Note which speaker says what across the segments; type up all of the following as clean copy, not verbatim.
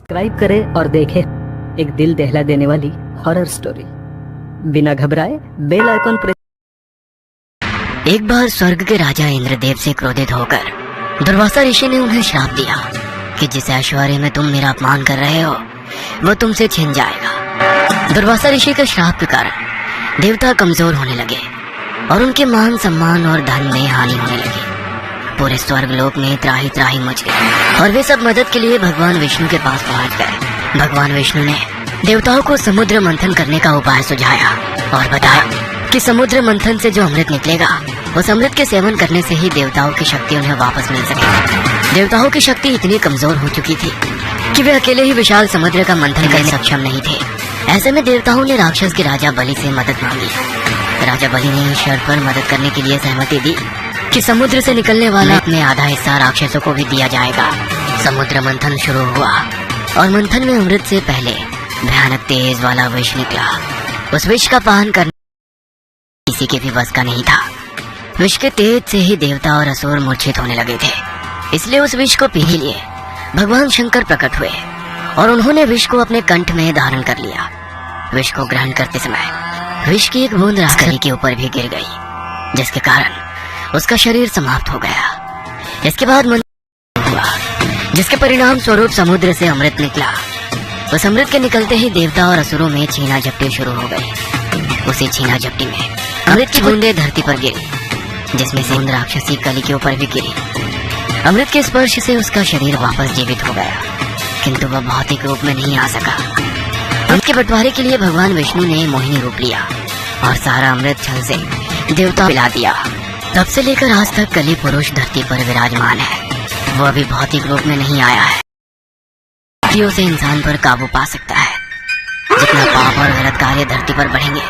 Speaker 1: Subscribe करें और देखें एक दिल दहला देने वाली हॉरर स्टोरी। बिना घबराए बेल आइकन प्रेस।
Speaker 2: एक बार स्वर्ग के राजा इंद्रदेव से क्रोधित होकर दुर्वासा ऋषि ने उन्हें श्राप दिया कि जिस ऐश्वर्य में तुम मेरा अपमान कर रहे हो वो तुमसे छिन जाएगा। दुर्वासा ऋषि के श्राप के कारण देवता कमजोर होने लगे और उनके मान सम्मान और धन में हानि होने लगी। पूरे स्वर्ग लोक में त्राही त्राही मच गई और वे सब मदद के लिए भगवान विष्णु के पास पहुंच गए। भगवान विष्णु ने देवताओं को समुद्र मंथन करने का उपाय सुझाया और बताया कि समुद्र मंथन से जो अमृत निकलेगा उस अमृत के सेवन करने से ही देवताओं की शक्ति उन्हें वापस मिल सकेगी। देवताओं की शक्ति इतनी कमजोर हो चुकी थी कि वे अकेले ही विशाल समुद्र का मंथन करने में सक्षम नहीं थे। ऐसे में देवताओं ने राक्षस के राजा बलि से मदद मांगी। राजा बलि ने इस शर्त पर मदद करने के लिए सहमति दी कि समुद्र से निकलने वाला अपने आधा हिस्सा राक्षसों को भी दिया जाएगा। समुद्र मंथन शुरू हुआ और मंथन में अमृत से पहले भयानक तेज वाला विष निकला। उस विष का पान करना किसी के भी बस का नहीं था। विष के तेज से ही देवता और असुर मूर्छित होने लगे थे, इसलिए उस विष को पी ही लिए भगवान शंकर प्रकट हुए और उन्होंने विष को अपने कंठ में धारण कर लिया। विष को ग्रहण करते समय विष की एक बूंद राजकली के ऊपर भी गिर गई, जिसके कारण उसका शरीर समाप्त हो गया। इसके बाद मंथन हुआ, जिसके परिणाम स्वरूप समुद्र से अमृत निकला। उस अमृत के निकलते ही देवता और असुरों में छीना झपटी शुरू हो गई। उसी छीना झपटी में अमृत की बूंदें धरती पर गिरी, जिसमें से बूंद राक्षसी कली के ऊपर भी गिरी। अमृत के स्पर्श से उसका शरीर वापस जीवित हो गया, किंतु वह भौतिक रूप में नहीं आ सका। अमृत के बंटवारे के लिए भगवान विष्णु ने मोहिनी रूप लिया और सारा अमृत छल से देवता पिला दिया। तब से लेकर आज तक कली पुरुष धरती पर विराजमान है। वो अभी भौतिक रूप में नहीं आया है। शक्तियों से इंसान पर काबू पा सकता है। जितना पाप और गलत कार्य धरती पर बढ़ेंगे,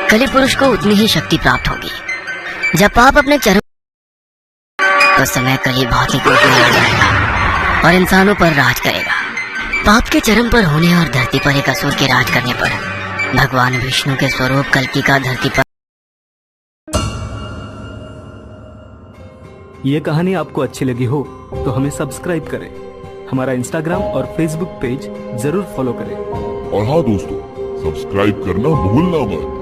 Speaker 2: कली पुरुष को उतनी ही शक्ति प्राप्त होगी। जब पाप अपने चरम तो समय कली भौतिक रूप में आ जाएगा और इंसानों पर राज करेगा। पाप के चरम पर होने और धरती पर एक असुर के राज करने पर भगवान विष्णु के स्वरूप कल्कि का धरती पर।
Speaker 3: ये कहानी आपको अच्छी लगी हो तो हमें सब्सक्राइब करें, हमारा इंस्टाग्राम और फेसबुक पेज जरूर फॉलो करें।
Speaker 4: और हाँ दोस्तों, सब्सक्राइब करना भूलना मत।